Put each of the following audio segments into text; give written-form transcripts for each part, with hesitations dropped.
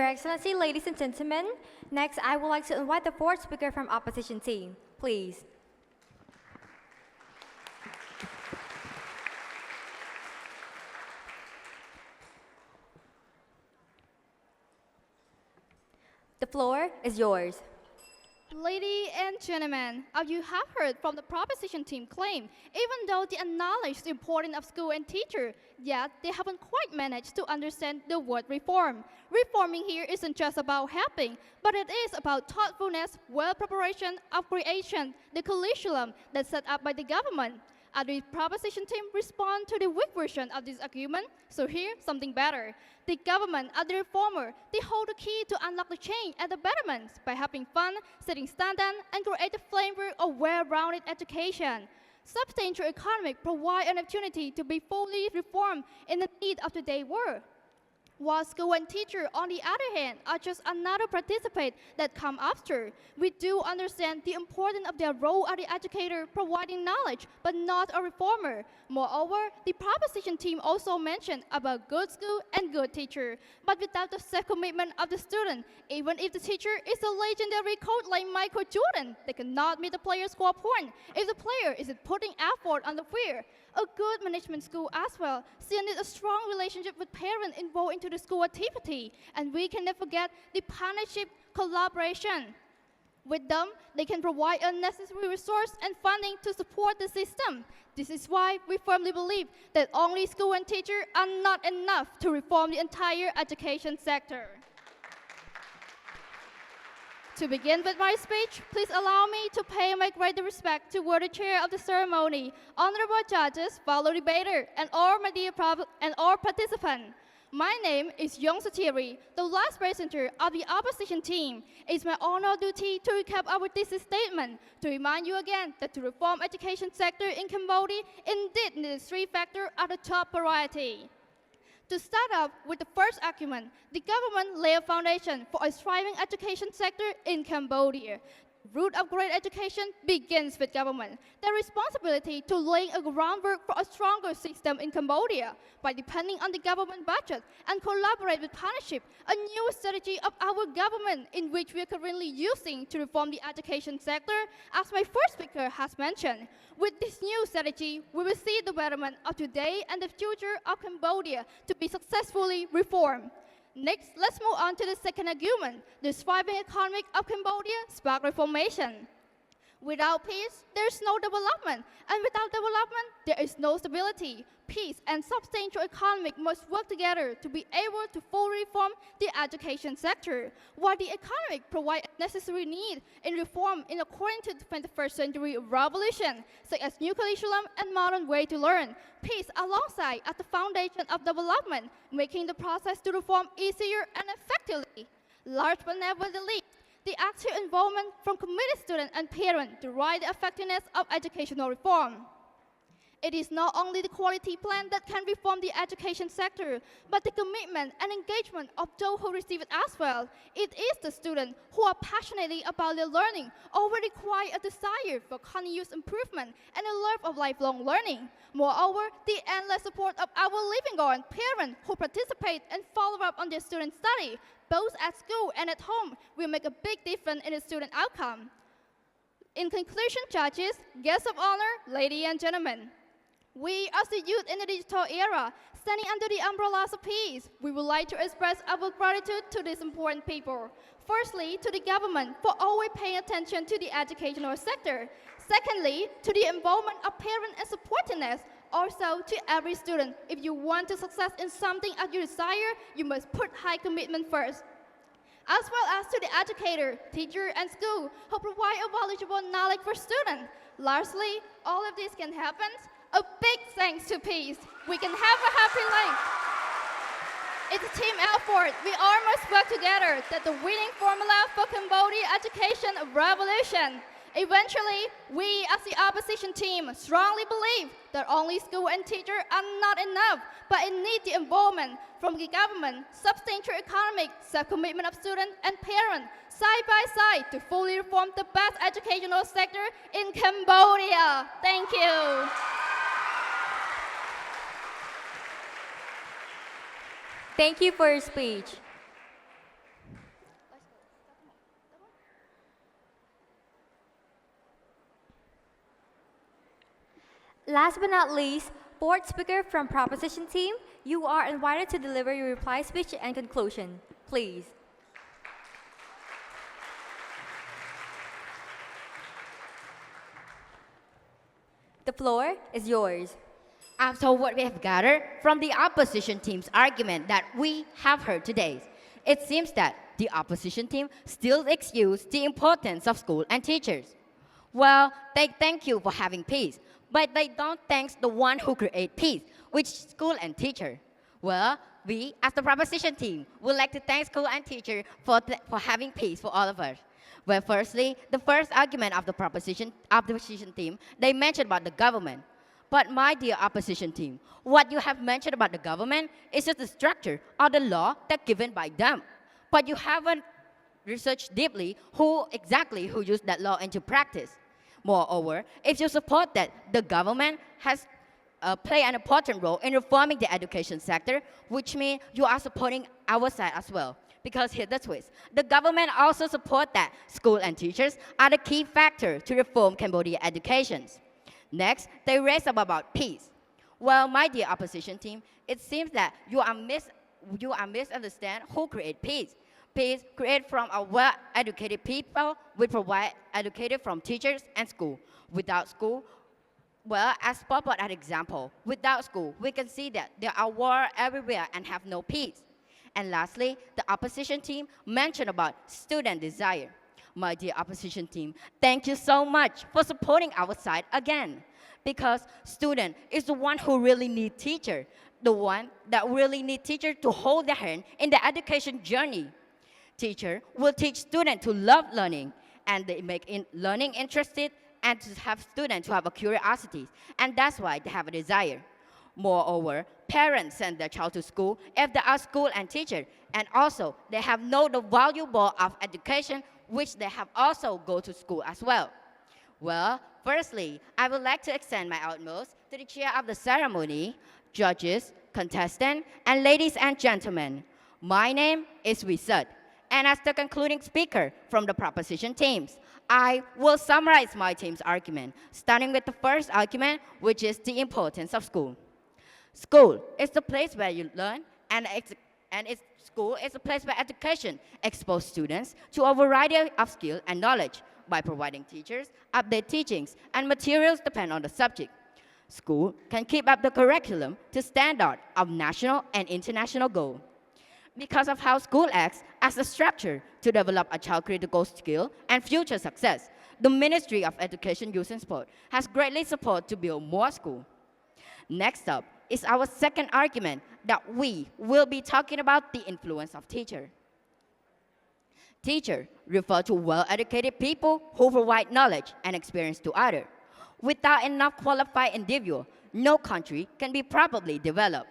Your Excellency, ladies and gentlemen, next I would like to invite the fourth speaker from opposition team, please. The floor is yours. Ladies and gentlemen, as you have heard from the proposition team claim, even though they acknowledge the importance of school and teacher, yet they haven't quite managed to understand the word reform. Reforming here isn't just about helping, but it is about thoughtfulness, well preparation of creation, the curriculum that's set up by the government. As the proposition team respond to the weak version of this argument, so here something better. The government, as the reformer, they hold the key to unlock the change and the betterments by having fun, setting standards, and create a framework of well-rounded education. Substantial economic provide an opportunity to be fully reformed in the need of today's world. While school and teacher, on the other hand, are just another participant that come after. We do understand the importance of their role as the educator, providing knowledge, but not a reformer. Moreover, the proposition team also mentioned about good school and good teacher. But without the self-commitment of the student, even if the teacher is a legendary coach like Michael Jordan, they cannot meet the player's score point if the player isn't putting effort on the field. A good management school as well still needs a strong relationship with parents involved into the school activity, and we can never forget the partnership collaboration. With them, they can provide a necessary resource and funding to support the system. This is why we firmly believe that only school and teacher are not enough to reform the entire education sector. To begin with my speech, please allow me to pay my great respect toward the chair of the ceremony, honorable judges, fellow debater, and all participants. My name is Yong Satiri, the last presenter of the opposition team. It's my honor duty to recap our thesis statement to remind you again that to reform education sector in Cambodia, indeed the three factors are the top priority. To start off with the first argument, the government lay a foundation for a thriving education sector in Cambodia. The root of great education begins with government. Their responsibility to lay a groundwork for a stronger system in Cambodia by depending on the government budget and collaborate with partnership, a new strategy of our government in which we are currently using to reform the education sector, as my first speaker has mentioned. With this new strategy, we will see the betterment of today and the future of Cambodia to be successfully reformed. Next, let's move on to the second argument. The thriving economy of Cambodia sparked reformation. Without peace, there is no development, and without development, there is no stability. Peace and substantial economy must work together to be able to fully reform the education sector. While the economic provides necessary need in reform in accordance to the 21st century revolution, such as new curriculum and modern way to learn, peace alongside as the foundation of development, making the process to reform easier and effectively. Last but never the least, the active involvement from committed students and parents derive the effectiveness of educational reform. It is not only the quality plan that can reform the education sector, but the commitment and engagement of those who receive it as well. It is the students who are passionately about their learning, already require a desire for continuous improvement and a love of lifelong learning. Moreover, the endless support of our living on parents who participate and follow up on their student study, both at school and at home, will make a big difference in the student outcome. In conclusion, judges, guests of honor, ladies and gentlemen, we, as the youth in the digital era, standing under the umbrellas of peace, we would like to express our gratitude to these important people. Firstly, to the government for always paying attention to the educational sector. Secondly, to the involvement of parents and supportiveness. Also, to every student, if you want to success in something as you desire, you must put high commitment first. As well as to the educator, teacher, and school who provide a valuable knowledge for students. Lastly, all of this can happen. A big thanks to peace. We can have a happy life. It's a team effort. We all must work together. That's the winning formula for Cambodia education revolution. Eventually, we as the opposition team strongly believe that only school and teacher are not enough, but it needs the involvement from the government, substantial economic, self-commitment of students and parents, side by side to fully reform the best educational sector in Cambodia. Thank you. Thank you for your speech. Last but not least, fourth speaker from proposition team, you are invited to deliver your reply speech and conclusion. Please. The floor is yours. After what we have gathered from the opposition team's argument that we have heard today, it seems that the opposition team still excuse the importance of school and teachers. Well, they thank you for having peace, but they don't thank the one who create peace, which is school and teacher. Well, we, as the proposition team, would like to thank school and teacher for having peace for all of us. Well, firstly, the first argument of the opposition team, they mentioned about the government. But my dear opposition team, what you have mentioned about the government is just the structure or the law that's given by them. But you haven't researched deeply who used that law into practice. Moreover, if you support that the government has play an important role in reforming the education sector, which means you are supporting our side as well. Because here's the twist. The government also support that school and teachers are the key factor to reform Cambodia educations. Next, they raise up about peace. Well, my dear opposition team, it seems that you are misunderstand who create peace. Peace created from a well-educated people, we provide educated from teachers and school. Without school, well, as Papa an example, without school, we can see that there are war everywhere and have no peace. And lastly, the opposition team mentioned about student desire. My dear opposition team, thank you so much for supporting our side again. Because student is the one who really need teacher, the one that really need teacher to hold their hand in the education journey. Teacher will teach students to love learning, and they make learning interested, and to have students to have a curiosity, and that's why they have a desire. Moreover, parents send their child to school if they are school and teacher, and also they have known the valuable of education, which they have also go to school as well. Well, firstly, I would like to extend my utmost to the chair of the ceremony, judges, contestants, and ladies and gentlemen. My name is Phsar, and as the concluding speaker from the proposition teams, I will summarize my team's argument, starting with the first argument, which is the importance of school. School is the place where you learn, and school is a place where education exposes students to a variety of skills and knowledge by providing teachers, update teachings, and materials depend on the subject. School can keep up the curriculum to standard of national and international goals. Because of how school acts as a structure to develop a child critical skill and future success, the Ministry of Education, Youth and Sport has greatly supported to build more schools. Next up is our second argument that we will be talking about the influence of teacher. Teacher refer to well-educated people who provide knowledge and experience to others. Without enough qualified individuals, no country can be properly developed.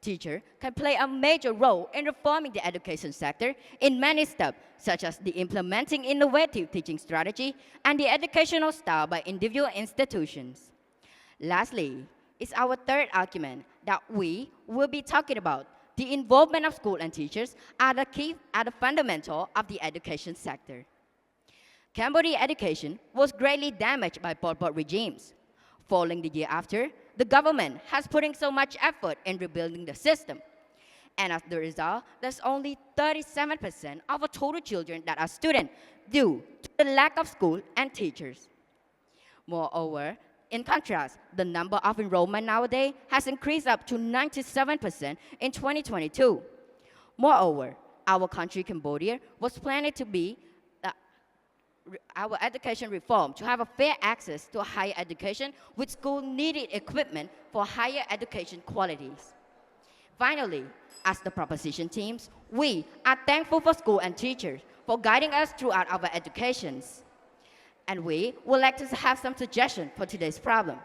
Teacher can play a major role in reforming the education sector in many steps, such as the implementing innovative teaching strategy and the educational style by individual institutions. Lastly, is our third argument that we will be talking about the involvement of school and teachers are the fundamental of the education sector. Cambodia education was greatly damaged by Pol Pot regimes. Following the year after, the government has put in so much effort in rebuilding the system. And as the result, there's only 37% of the total children that are students due to the lack of school and teachers. Moreover, in contrast, the number of enrollment nowadays has increased up to 97% in 2022. Moreover, our country, Cambodia, was planned to be our education reform to have a fair access to higher education with school-needed equipment for higher education qualities. Finally, as the proposition teams, we are thankful for school and teachers for guiding us throughout our educations. And we would like to have some suggestions for today's problem.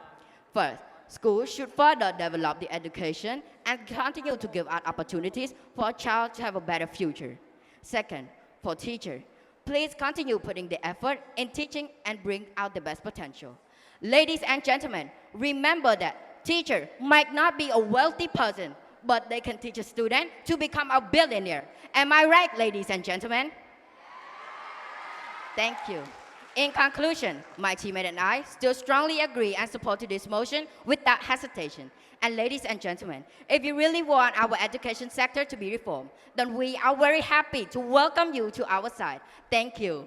First, schools should further develop the education and continue to give out opportunities for a child to have a better future. Second, for teachers, please continue putting the effort in teaching and bring out the best potential. Ladies and gentlemen, remember that teacher might not be a wealthy person, but they can teach a student to become a billionaire. Am I right, ladies and gentlemen? Thank you. In conclusion, my teammate and I still strongly agree and support to this motion without hesitation. And ladies and gentlemen, if you really want our education sector to be reformed, then we are very happy to welcome you to our side. Thank you.